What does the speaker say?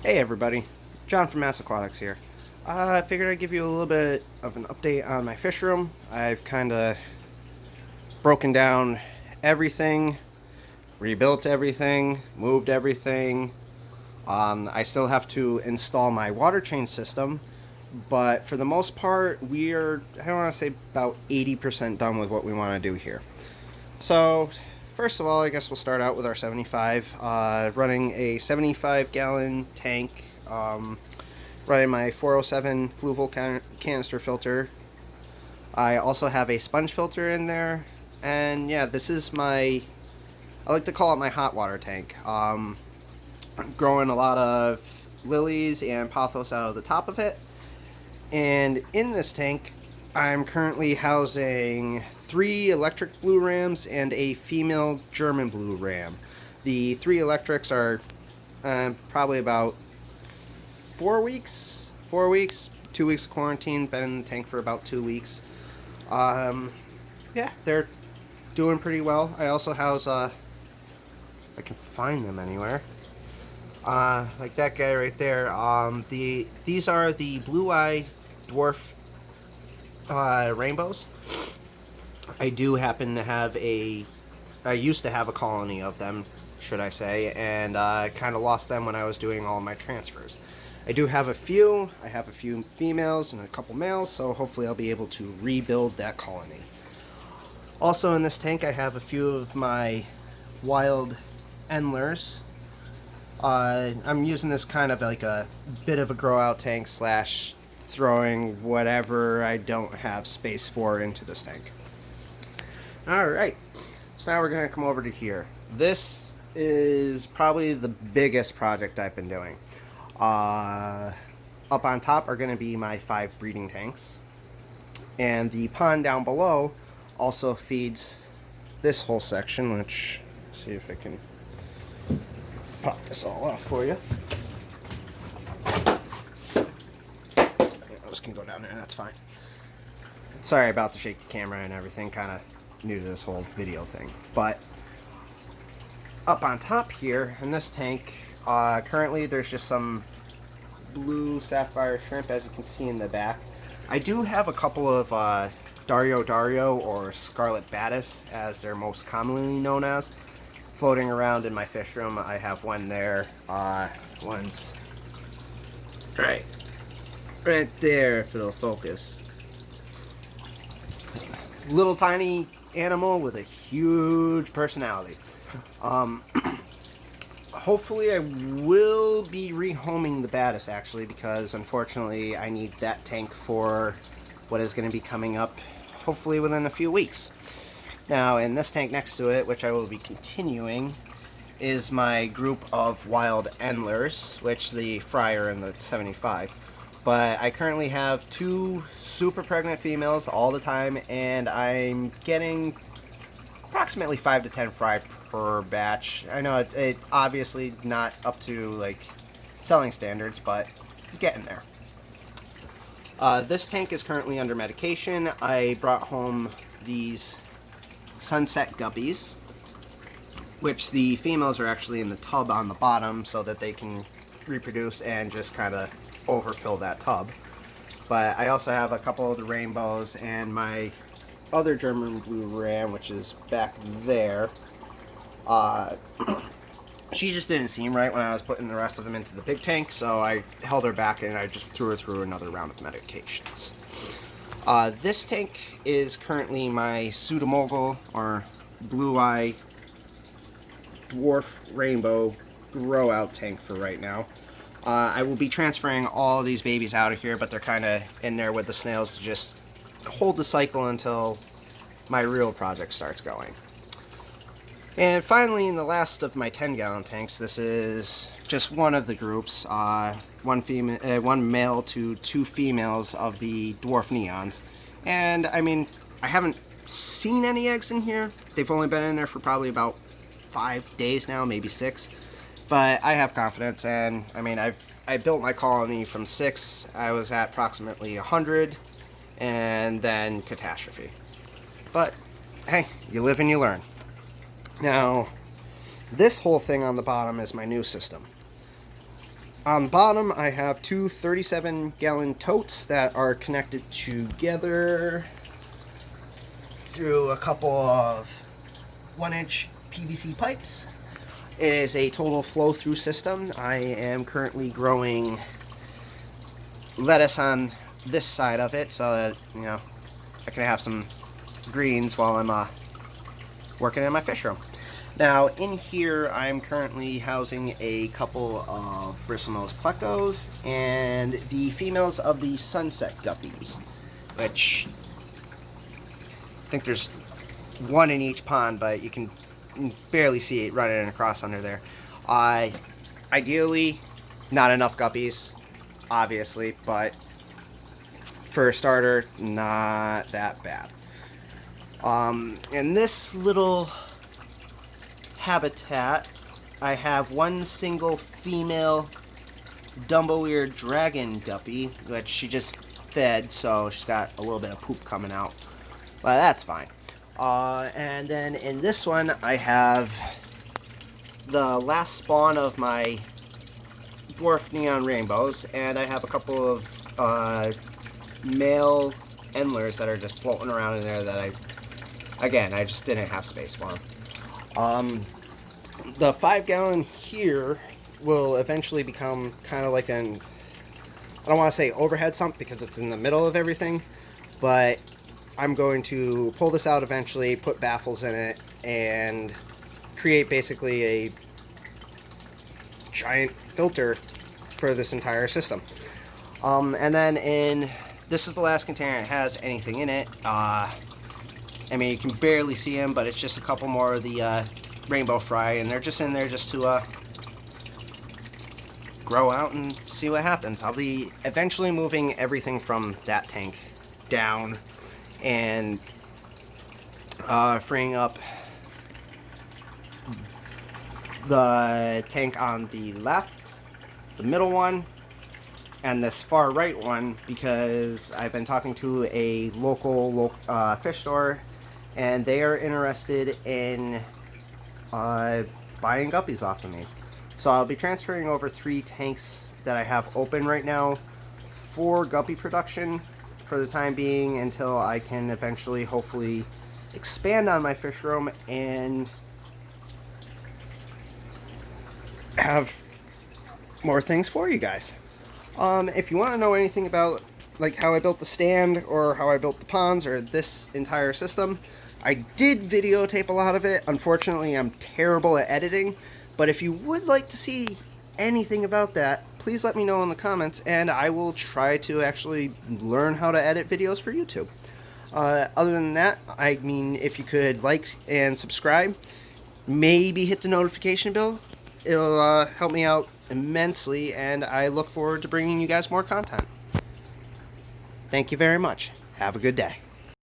Hey everybody, John from Mass Aquatics here. I figured I'd give you a little bit of an update on my fish room. I've kind of broken down everything, rebuilt everything, moved everything. I still have to install my water change system, but for the most part, I don't want to say about 80% done with what we want to do here. So, first of all, I guess we'll start out with our 75. Running a 75-gallon tank, running my 407 fluval canister filter. I also have a sponge filter in there, and yeah, this is I like to call it my hot water tank. I'm growing a lot of lilies and pothos out of the top of it, and in this tank, I'm currently housing 3 electric blue rams and a female German blue ram. The 3 electrics are probably about 4 weeks, 2 weeks of quarantine, been in the tank for about 2 weeks. Yeah, they're doing pretty well. I also house, I can find them anywhere. Like that guy right there. These are the blue-eyed dwarf rainbows. I do happen to have I used to have a colony of them, should I say, and I kind of lost them when I was doing all my transfers. I do have a few. I have a few females and a couple males, so hopefully I'll be able to rebuild that colony. Also in this tank, I have a few of my wild endlers. I'm using this kind of like a bit of a grow out tank slash throwing whatever I don't have space for into this tank. Alright, so now we're going to come over to here. This is probably the biggest project I've been doing. Up on top are going to be my 5 breeding tanks. And the pond down below also feeds this whole section, which, let's see if I can pop this all off for you. Those can go down there, that's fine. Sorry about the shaky camera and everything, kind of new to this whole video thing. But up on top here in this tank, currently there's just some blue sapphire shrimp, as you can see in the back. I do have a couple of Dario or scarlet batis, as they're most commonly known as, floating around in my fish room. I have one there. One's right there, if it'll focus. Little tiny animal with a huge personality. Hopefully I will be rehoming the batis, actually, because unfortunately I need that tank for what is going to be coming up hopefully within a few weeks. Now in this tank next to it, which I will be continuing, is my group of wild endlers, which the fryer and the 75. But I currently have 2 super pregnant females all the time, and I'm getting approximately 5 to 10 fry per batch. I know it obviously not up to like selling standards, but getting there. This tank is currently under medication. I brought home these sunset guppies, which the females are actually in the tub on the bottom so that they can reproduce and just kind of overfill that tub. But I also have a couple of the rainbows and my other German blue ram, which is back there. She just didn't seem right when I was putting the rest of them into the big tank, so I held her back and I just threw her through another round of medications. This tank is currently my psuedomoguil or blue-eye dwarf rainbow grow out tank for right now. I will be transferring all of these babies out of here, but they're kind of in there with the snails to just hold the cycle until my real project starts going. And finally, in the last of my 10-gallon tanks, this is just one of the groups, one male to 2 females of the dwarf neons. And I mean, I haven't seen any eggs in here. They've only been in there for probably about 5 days now, maybe 6. But I have confidence, and I mean, I built my colony from 6. I was at approximately 100, and then catastrophe. But hey, you live and you learn. Now, this whole thing on the bottom is my new system. On the bottom, I have two 37-gallon totes that are connected together through a couple of 1-inch PVC pipes. It is a total flow-through system. I am currently growing lettuce on this side of it so that, you know, I can have some greens while I'm working in my fish room. Now, in here, I'm currently housing a couple of bristlenose plecos and the females of the sunset guppies, which I think there's one in each pond, but you can barely see it running across under there. Ideally, not enough guppies, obviously, but for a starter, not that bad. In this little habitat, I have one single female Dumbo-eared dragon guppy, which she just fed, so she's got a little bit of poop coming out. But that's fine. And then in this one, I have the last spawn of my dwarf neon rainbows, and I have a couple of male endlers that are just floating around in there that I just didn't have space for them. The 5-gallon here will eventually become kind of like I don't want to say overhead sump because it's in the middle of everything, but I'm going to pull this out eventually, put baffles in it, and create basically a giant filter for this entire system. And then this is the last container that has anything in it. I mean, you can barely see them, but it's just a couple more of the rainbow fry, and they're just in there just to grow out and see what happens. I'll be eventually moving everything from that tank down and freeing up the tank on the left, the middle one, and this far right one, because I've been talking to a local fish store, and they are interested in buying guppies off of me. So I'll be transferring over 3 tanks that I have open right now for guppy production for the time being, until I can eventually hopefully expand on my fish room and have more things for you guys. If you want to know anything about like how I built the stand or how I built the ponds or this entire system, I did videotape a lot of it. Unfortunately, I'm terrible at editing, but if you would like to see anything about that, please let me know in the comments, and I will try to actually learn how to edit videos for YouTube. Other than that, I mean, if you could like and subscribe, maybe hit the notification bell, it'll help me out immensely, and I look forward to bringing you guys more content. Thank you very much. Have a good day.